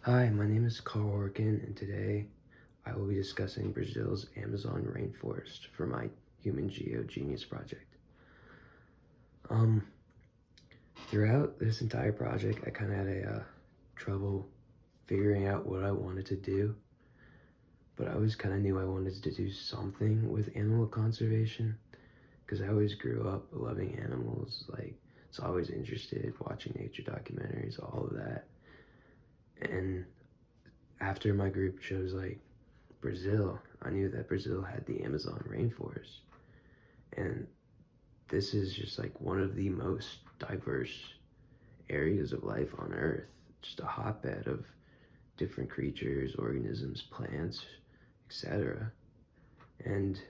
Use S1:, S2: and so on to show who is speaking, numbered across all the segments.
S1: Hi, my name is Horkan, and today I will be discussing Brazil's Amazon rainforest for my Human Genius project. Um, Throughout this entire project, I kind of had trouble figuring out what I wanted to do, but I always kind of knew I wanted to do something with animal conservation because I always grew up loving animals. So always interested watching nature documentaries, all of that. And after my group chose Brazil, I knew that Brazil had the Amazon rainforest. And this is just one of the most diverse areas of life on Earth. Just a hotbed of different creatures, organisms, plants, etc. And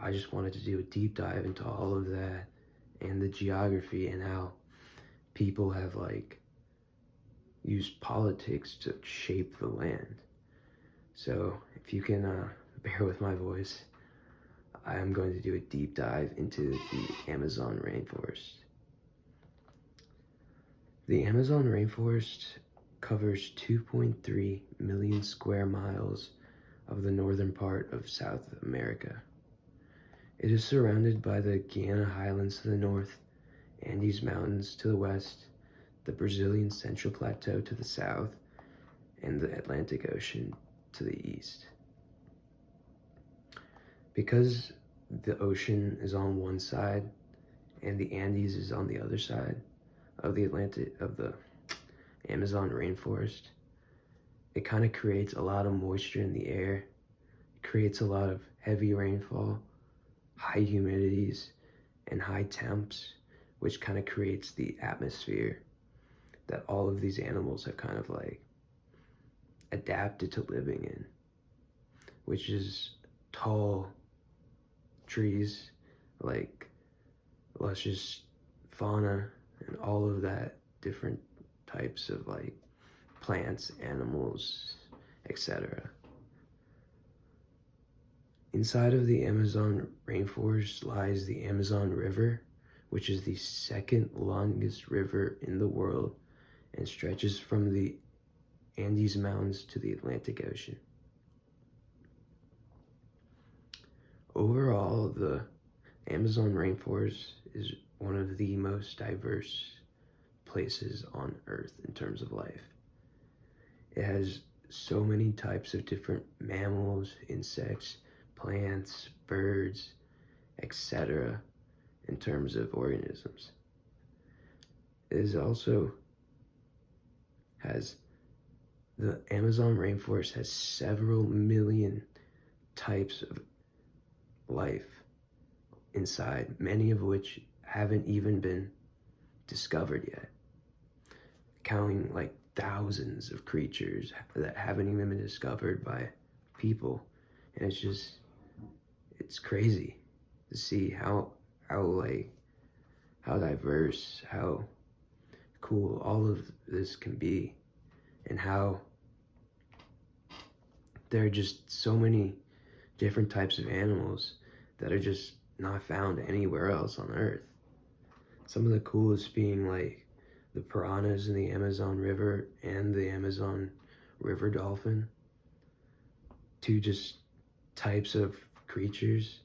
S1: I just wanted to do a deep dive into all of that and the geography and how people have used politics to shape the land. So if you can bear with my voice, I am going to do a deep dive into the Amazon rainforest. The Amazon rainforest covers 2.3 million square miles of the northern part of South America. It is surrounded by the Guiana Highlands to the north, Andes Mountains to the west, the Brazilian Central Plateau to the south, and the Atlantic Ocean to the east. Because the ocean is on one side and the Andes is on the other side of the Amazon rainforest, it kind of creates a lot of moisture in the air, creates a lot of heavy rainfall, high humidities, and high temps, which kind of creates the atmosphere that all of these animals have kind of adapted to living in, which is tall trees, like luscious fauna, and all of that different types of plants, animals, etc. Inside of the Amazon rainforest lies the Amazon River, which is the second longest river in the world and stretches from the Andes Mountains to the Atlantic Ocean. Overall, the Amazon rainforest is one of the most diverse places on Earth in terms of life. It has so many types of different mammals, insects, plants, birds, etc. in terms of organisms. It is also has the Amazon rainforest has several million types of life inside, many of which haven't even been discovered yet, counting thousands of creatures that haven't even been discovered by people. And it's crazy to see how diverse, how cool all of this can be, and how there are just so many different types of animals that are just not found anywhere else on Earth. Some of the coolest being the piranhas in the Amazon River and the Amazon River dolphin. Two just types of creatures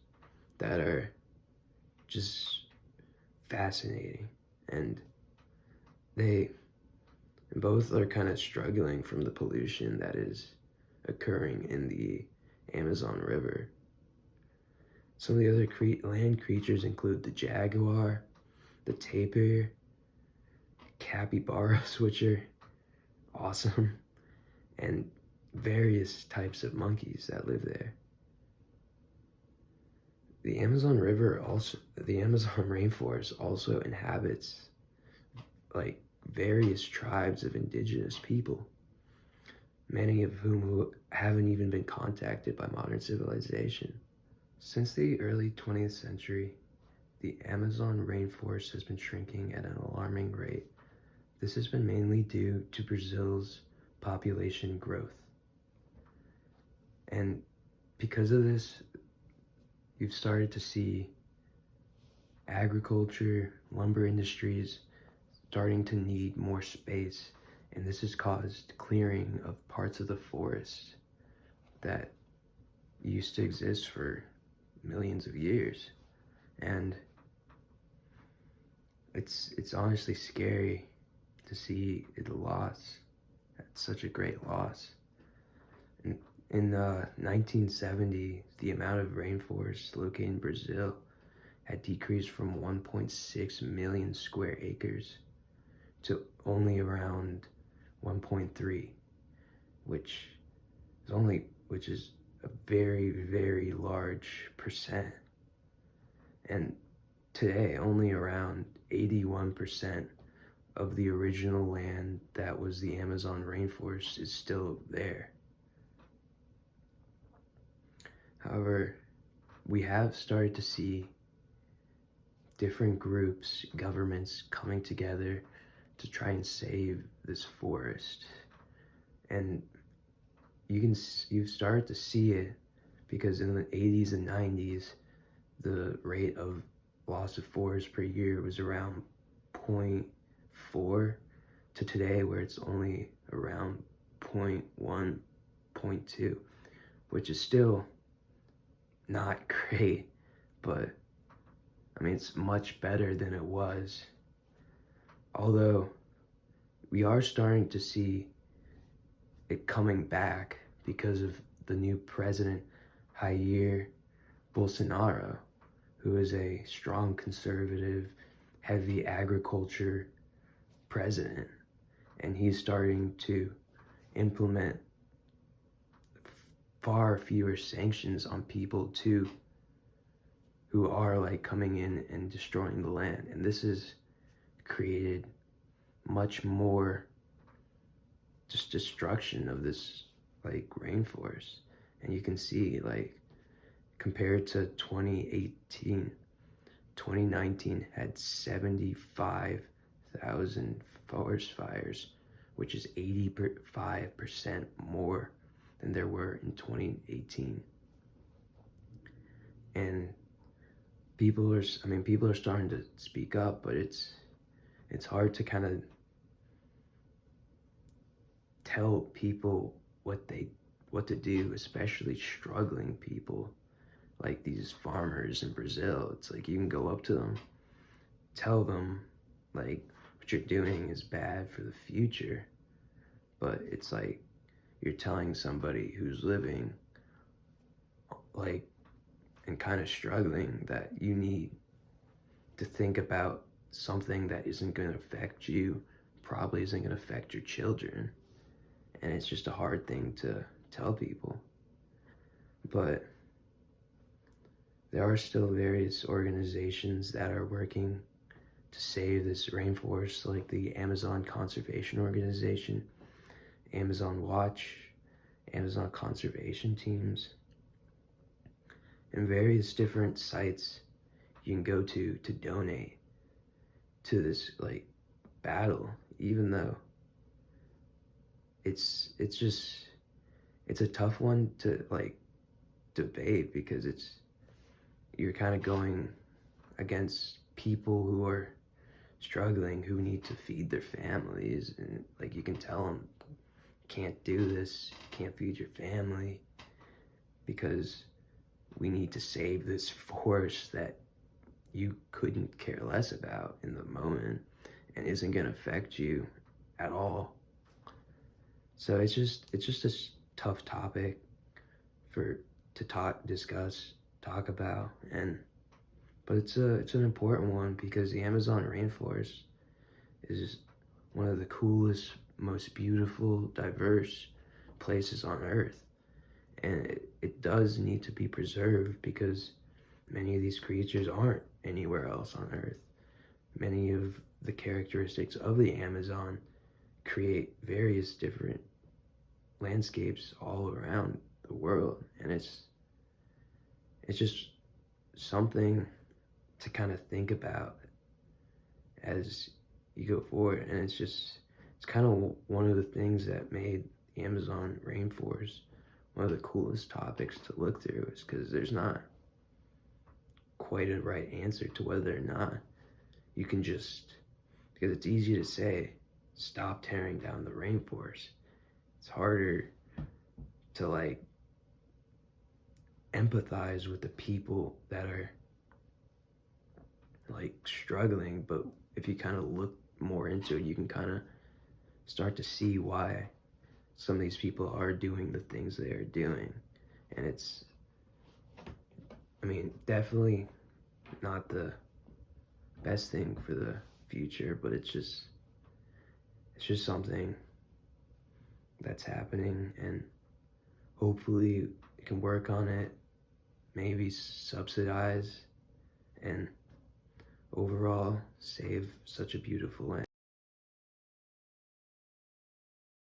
S1: that are just fascinating. And they both are kind of struggling from the pollution that is occurring in the Amazon River. Some of the other land creatures include the jaguar, the tapir, capybaras, which are awesome, and various types of monkeys that live there. The Amazon rainforest also inhabits various tribes of indigenous people, many of whom haven't even been contacted by modern civilization. Since the early 20th century, the Amazon rainforest has been shrinking at an alarming rate. This has been mainly due to Brazil's population growth. And because of this, you've started to see agriculture, lumber industries starting to need more space And this has caused clearing of parts of the forest that used to exist for millions of years. And it's honestly scary to see the loss. That's such a great loss. In 1970, the amount of rainforest located in Brazil had decreased from 1.6 million square acres to only around 1.3, which which is a very, very large percent. And today, only around 81% of the original land that was the Amazon rainforest is still there. However, we have started to see different groups, governments coming together to try and save this forest. And you've started to see it because in the 80s and 90s, the rate of loss of forest per year was around 0.4 to today where it's only around 0.1, 0.2, which is still not great, but I mean, it's much better than it was. Although we are starting to see it coming back because of the new president, Jair Bolsonaro, who is a strong conservative, heavy agriculture president. And he's starting to implement far fewer sanctions on people too who are like coming in and destroying the land. And this has created much more just destruction of this like rainforest. And you can see like compared to 2018, 2019 had 75,000 forest fires, which is 85% more than there were in 2018. And people are starting to speak up, but it's hard to kind of tell people what to do, especially struggling people like these farmers in Brazil. It's like you can go up to them, tell them like what you're doing is bad for the future, but it's like you're telling somebody who's living like and kind of struggling that you need to think about something that isn't going to affect you, probably isn't going to affect your children. And it's just a hard thing to tell people. But there are still various organizations that are working to save this rainforest, like the Amazon Conservation Organization, Amazon Watch, Amazon conservation teams, and various different sites you can go to donate to this like battle, even though it's a tough one to like debate because you're kind of going against people who are struggling, who need to feed their families, and like you can tell them, can't do this, can't feed your family because we need to save this forest that you couldn't care less about in the moment and isn't going to affect you at all. So it's just a tough topic to talk about, but it's an important one because the Amazon rainforest is one of the coolest, most beautiful, diverse places on Earth. And it does need to be preserved because many of these creatures aren't anywhere else on Earth. Many of the characteristics of the Amazon create various different landscapes all around the world. And it's just something to kind of think about as you go forward. And it's kind of one of the things that made the Amazon rainforest one of the coolest topics to look through, is because there's not quite a right answer to whether or not you can just, because it's easy to say stop tearing down the rainforest. It's harder to like empathize with the people that are like struggling, but if you kind of look more into it, you can kind of start to see why some of these people are doing the things they are doing. And it's, I mean, definitely not the best thing for the future, but it's just something that's happening, and hopefully we can work on it, maybe subsidize, and overall save such a beautiful land.